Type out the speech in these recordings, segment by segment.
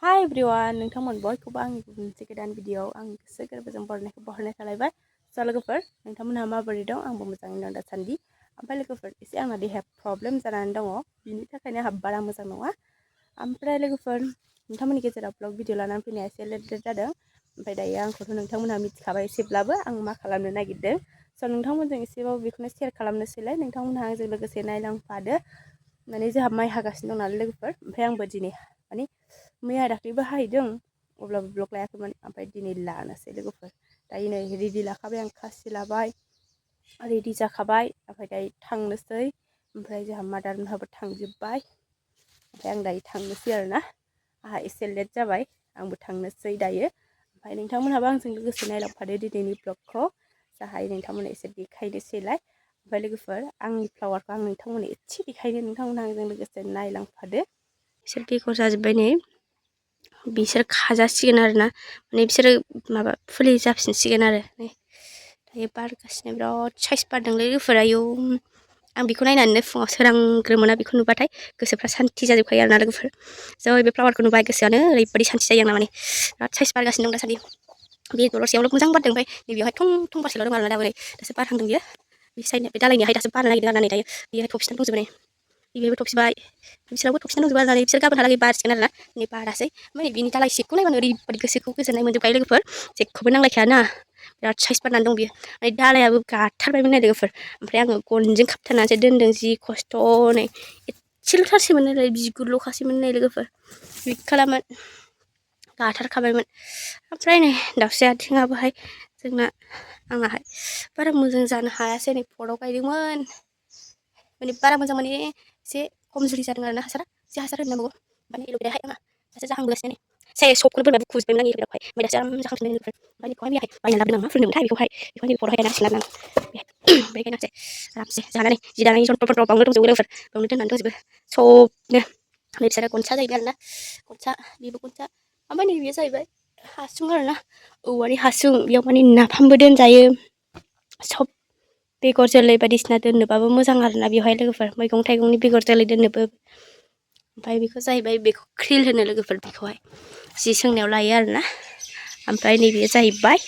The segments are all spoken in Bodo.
Hi everyone, nोंथांमोन बयखौबो आंनि मोनसे गोदान भिडिअआव आं गोसो गोरबोजों बरायनायखौ बहरनाय थालायबाय। लोगोफोर नोंथांमोनहा माबोरै दं? आंबो मोजाङैनो दं दासान्दि। ओमफ्राय लोगोफोर एसे आंना देहाया प्रब्लेम जानानै दङ, बिनि थाखायनो आंहा बारा मोजां नङा। ओमफ्राय लोगोफोर नोंथांमोननि गेजेराव ब्लग भिडिअ लानानै फैनाया एसे लेट जादों। ओमफ्राय दायो आंखौथ' नोंथांमोनहा मिथिखाबाय एसेब्लाबो आं मा खालामनो नागिरदों। नोंथांमोनजों एसेबाबो बेखौनो शेयार खालामनोसैलाय। नोंथांमोनहा आंजों लोगोसे नायलांफादो। माने जोंहा माइ हागासिनो दं नालाय लोगोफोर, ओमफ्राय आंबो दिनै माने मैया दाख्लैबो हाहैदों अब्लाबो ब्लग लायाखैमोन। ओमफ्राय दिनै लानोसै लोगोफोर। दायो नै रेडि लाखाबाय, आं खासि लाबाय, रेडि जाखाबाय। ओमफ्राय दायो थांनोसै। ओमफ्राय जोंहा मादारमोनहाबो थांजोब्बाय। ओमफ्राय आं दायो थांनोसै आरोना, आंहा एसे लेट जाबाय, आंबो थांनोसै दायो। ओमफ्राय नोंथांमोनहाबो आंजों लोगोसे नायलांफादो दिनैनि ब्लगखौ। जाहाय नोंथांमोननो एसे देखायनोसैलाय। ओमफ्राय लोगोफोर आंनि फ्लावारखौ आं नोंथांमोननो एसे देखायनो, नोंथांमोनहा आंजों लोगोसे नायलांफादो। बिसोर बेगर जाजोब्बाय नै, बिसोर खाजासिगोन आरोना, माने बिसोरो माबा फुलि जाफिनसिगोन आरो। नै दायो बारगासिनो, बिराद साइज बारदोंलै लोगोफोर। आयौ आं बेखौ नायनानैनो फुङाव सोरांग्रोमोना बेखौ नुबाथाय गोसोफ्रा सान्ति जाजोबखायो आरोना लोगोफोर। जै बे फ्लावारखौ नुबाय गोसोआनो ओरैबायदि सान्ति जायो आंना, माने बिराद साइज बारगासिनो दं दासान्दि। बे दलरसेयावल' मोजां बारदों, ओमफ्राय नैबेयावहाय थं थं बारसेल' दं आरोना दाबो। नै दासो बारहांदों बियो, बे साइडनि बे दालायनियाहाय दासो बारनो नागिरदों आरोना। नै दायो बेहाय थफिनानै दंजोबो, नै बेबो थफिबाय, बिसोरावबो थफिनानै दंजोबो आरोना। बिसोर गाबोनहालागै बारसिगोन आरोना, नै बारासै। ओमफ्राय बिनि दालाय सेपखौ नायबानो ओरैबायदि गोसोखौ गोजोननाय मोनजोबखायो लोगोफोर, जेखौबो नांलायखाया ना, बिराद साइज बारनानै दं बियो। ओमफ्राय दालायाबो गाथारबायमोन नै लोगोफोर, ओमफ्राय आङो गनजों खाबथानानैसो दोनदों, जि खस्थ'। नै एसेल'थारसैमोन नै, बिगुरल'खासैमोन नै लोगोफोर, गैखालामोन, गाथारखाबायमोन। ओमफ्राय नै दावस्रि आथिङाबोहाय जोंना, आंनाहाय बारा मोजां जानो हायासै। नै पटआव गायदोंमोन, माने बारा मोजां माने एसे खमजुरि जादों आरोना हासारा, एसे हासार होनो नांगौ। माने लुबैहाय आंहा दासो जाहांबोगासिनो नै, सबखौनो बोरमा बुखुजोबबायमोन आंनि बेवहाय। ओमफ्राय दासो आराम जाखांफिनबाय लोगोफोर। ओमफ्राय बेखौहाय मैयाहाय बायना लाबोदों, मा फुल होनोमोनथाय बेखौहाय पटआवहाय गायना होसिगोन आरोना आं। बेहाय गायना होसै आरामसे जानानै, जि दानायनि जन्थ्र फन्थ्र बावनो दंजोबो लोगोफोर, बावनो दोननानै दंजोबो सबनो। नै बिसोरो गनसा जाहैबाय आरोना, गनसा, बेबो गनसा। ओमफ्राय नै बेयो जाहैबाय हासुं आरोना, औवानि हासुं। बेयाव माने नाफामबो दोनजायो, सब बेगर जोलै बायदिसिना दोननोबाबो मोजां आरोना बेवहाय लोगोफोर, मैगं थाइगंनि बेगर जोलै दोननोबो। ओमफ्राय बेखौ जाहैबाय, बेखौ क्रिल होनो लोगोफोर, बेखौहाय जि सोंनायाव लायो आरोना। ओमफ्राय नैबेयो जाहैबाय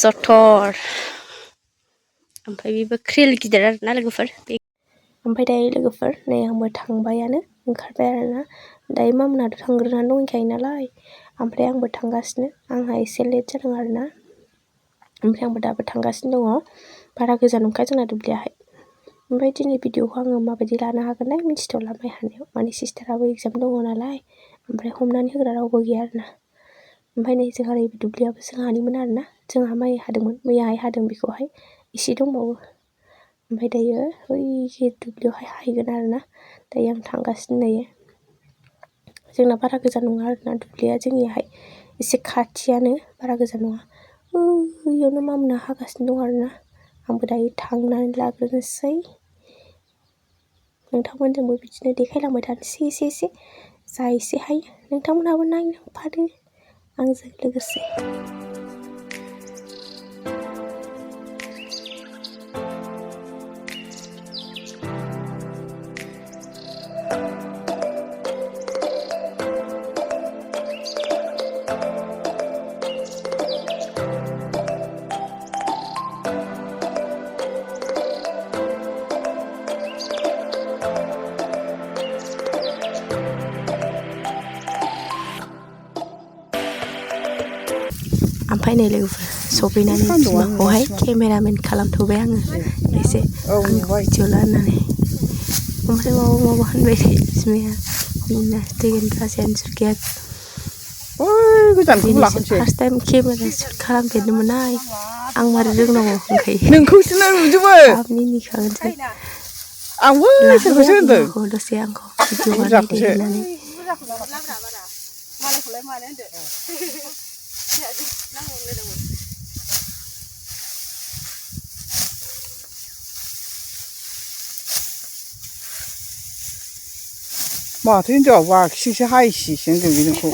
जथर, ओमफ्राय बेबो क्रिल गिदिर आरोना लोगोफोर। ओमफ्राय दायो लोगोफोर नै आंबो थांबायानो, ओंखारबाय आरोना। दायो मामोनाथ' थांग्रोनानै दंखायो नालाय, ओमफ्राय आंबो थांगासिनो। आंहा एसे लेट जादों आरोना, ओमफ्राय आंबो दाबो थांगासिनो दङ। बारा गोजान नंखाया जोंना दुब्लियाहाय। ओमफ्राय दिनै भिडिअखौ आङो माबायदि लानो हागोनलाय मिथिथ'ला माइ हानायाव, माने सिस्टाराबो एगजाम दङ नालाय, ओमफ्राय हमनानै होग्रा रावबो गैया आरोना। ओमफ्राय नै जोंहा नैबे दुब्लियाबो जोंहानिमोन आरोना, जोंहा माइ हादोंमोन, मैयाहाय हादों बेखौहाय, एसे दंबावो। ओमफ्राय दायो बै दुब्लियावहाय हाहैगोन आरोना। दायो आं थांगासिनो दायो। जोंना बारा गोजान नङा आरोना दुब्लिया, जोंनियाहाय एसे खाथियानो, बारा गोजान नङा। बैयावनो मामोना हागासिनो दं आरोना। आंबो दायो थांनानै लाग्रोनोसै, नोंथांमोनजोंबो बिदिनो देखायलांबाय थानोसै एसे जा एसे हायो। नोंथांमोनहाबो नायलांफादो आंजों लोगोसे। ओमफ्राय नै लोगोफोर सफैनानै बिमाखौहाय केमेरामेन खालामथ'बाय आङो एसे, आंखौ भिडिअ लानानै। ओमफ्राय माबा होनबाय थायो बिमाया, बिना दैगोन राजायानो सुरखाया। दिनैसो फार्स्ट टाइम केमेरा शुट खालामफेरनो मोननाय, आं मारै रोंनांगौ होनखायो। नोंखौसो नुजोबो मिनिखागोनसो। आंबो सोरखौसो होनदों दसे आंखौ भिडिअ बानायदो होननानै। मालायखौलाय मानो होनदो? माथो हिनजावा आखिजोंसो हायसिसो होनदों बे नोंखौ।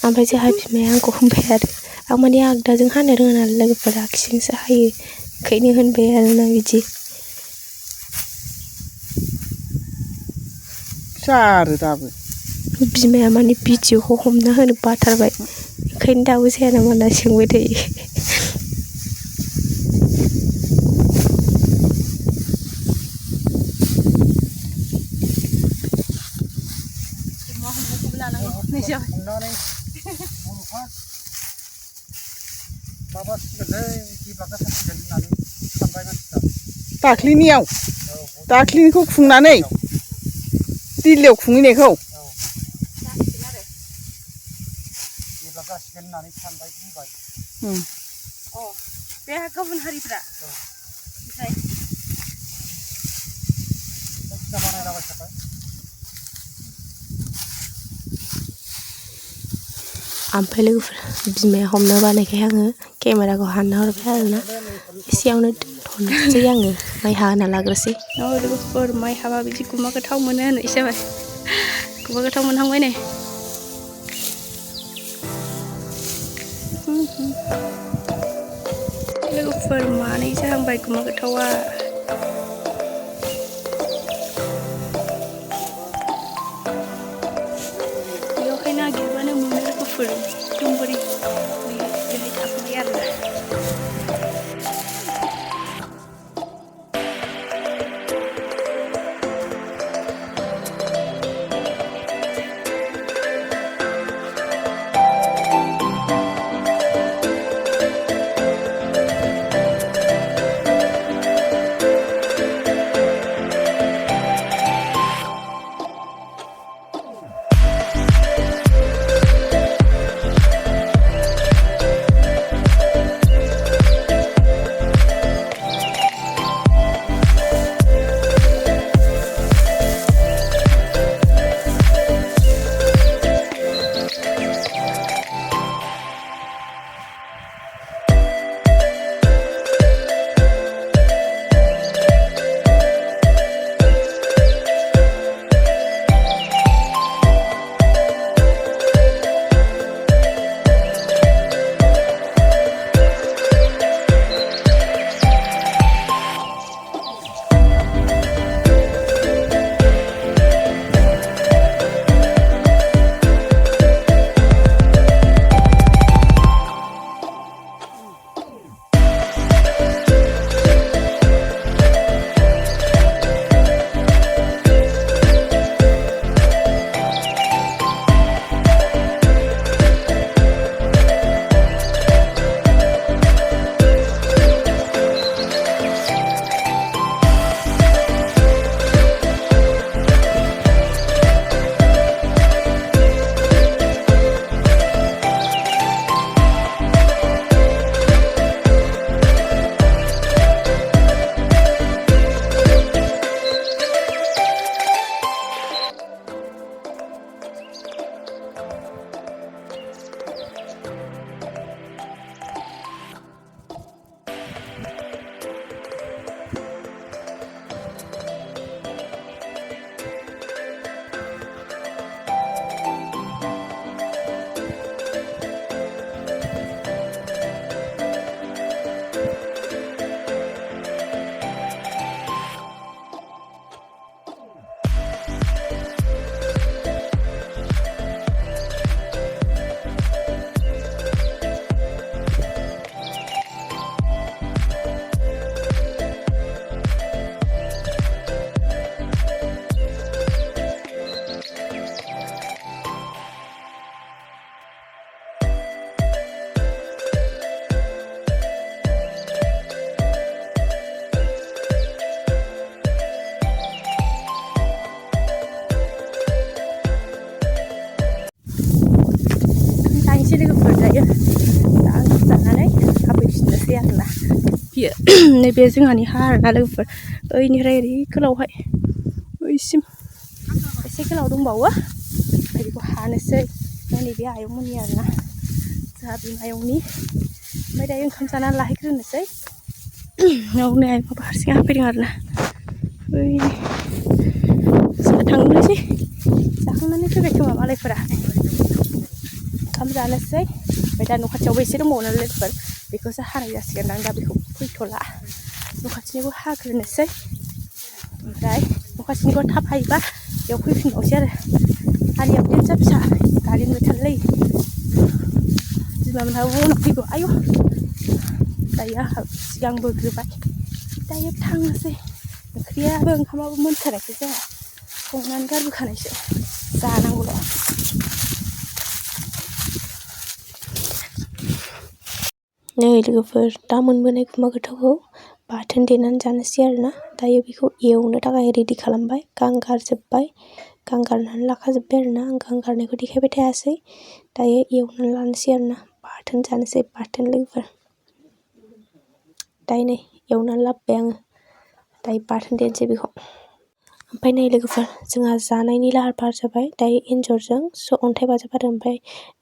ओमफ्राय जोंहा बिमाया आंखौ होनबाय आरो आं माने आगदाजों हानो रोङा नालाय लोगोफोर आगसिजोंसो हायो ओंखायनो होनबाय आरोना बिदि जारो दाबो बिमाया माने भिडिअखौ हमना होनो बाथारबाय ओंखायनो दाबो जाया नामा होनना सोंबाय थायो दाख्लिनियाव दाख्लिनिखौ खुंनानै दिल्लीयाव खुंहैनायखौ बे गुबुन हारिफ्रा ओमफ्राय लोगोफोर बिमाया हमनो बानायखाय आङो केमेराखौ हानना हरबाय आरोना एसेयावनो दोनथ'नोसै आङो माइ हाना लाग्रोसै लोगोफोर माइ हाबा बिदि गुमा गोथाव मोनो होननाय जाबाय गुमा गोथाव मोनहांबाय नै लोगोफोर मानै जाहांबाय गुमा गोथावा बेयावहाय नागिरबानो मोनो लोगोफोर एकदमबारे बेहाय थाखाबाय आरोना नैबे जोंहानि हा आरोना लोगोफोर ओइनिफ्राय ओरै गोलावहाय ओइसिम एसे गोलाव दंबावो ओमफ्राय बेखौ हानोसै नैबे आयंमोननि आरोना जोंहा बिमायंनि ओमफ्राय दायो ओंखाम जानानै लाहैग्रोनोसै न'आवनो आयंआबो हारसिं हाफैदों आरोना ओइ थांनोसै जाखांनानै फैबाय खोमा मालायफोरा ओंखाम जानोसै ओमफ्राय दा न' खाथियावबो एसे दंबावो नालाय लोगोफोर बेखौसो हानाय जासिगोन आं दा बेखौ फैथ'ला न' खाथिनिखौ हाग्रोनोसै ओमफ्राय न' खाथिनिखौ थाब हायोबा बेयाव फैफिनबावसै आरो आलिया फिसा फिसा गारिनोबो थांलै बिमामोनहाबो उनाव फैगौ आयौ दायो आंहा सिगां बोग्रोबाय दायो थांनोसै ओंख्रियाबो ओंखामाबो मोनथाराखै जोंहा संनानै गारबोखानायसो जानांगौल' नै लोगोफोर दा मोनबोनाय गुमा गोथावखौ बाथोन देनानै जानोसै आरोना दायो बेखौ एवनो थाखाय रेडि खालामबाय गारजोब्बाय गारनानै लाखाजोब्बाय आरोना आं गारनायखौ देखायबाय थायासै दायो एवनानै लानोसै आरोना बाथोन जानोसै बाथोन लोगोफोर दायो नै एवनानै लाबोबाय आङो दायो बाथोन देनोसै बेखौ ओमफ्राय नै लोगोफोर जोंहा जानायनि लाहार फाहार जाबाय दायो एन्जरजों अन्थाइ बाजाब आरो ओमफ्राय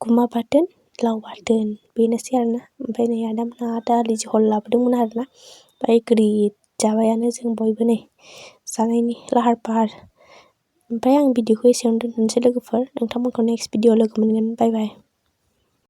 गुमा बाथोन लाव बाथोन बेनोसै आरोना ओमफ्राय नै आदामोनहा दालि जहल लाबोदोंमोन आरोना ओमफ्राय ग्रिद जाबायानो जों बयबो नै जानायनि लाहार फाहार ओमफ्राय आं भिडिअखौ एसेयावनो दोनथ'नोसै लोगोफोर नोंथांमोनखौ नेक्स्ट भिडिअ लोगो मोनगोन बाय बाय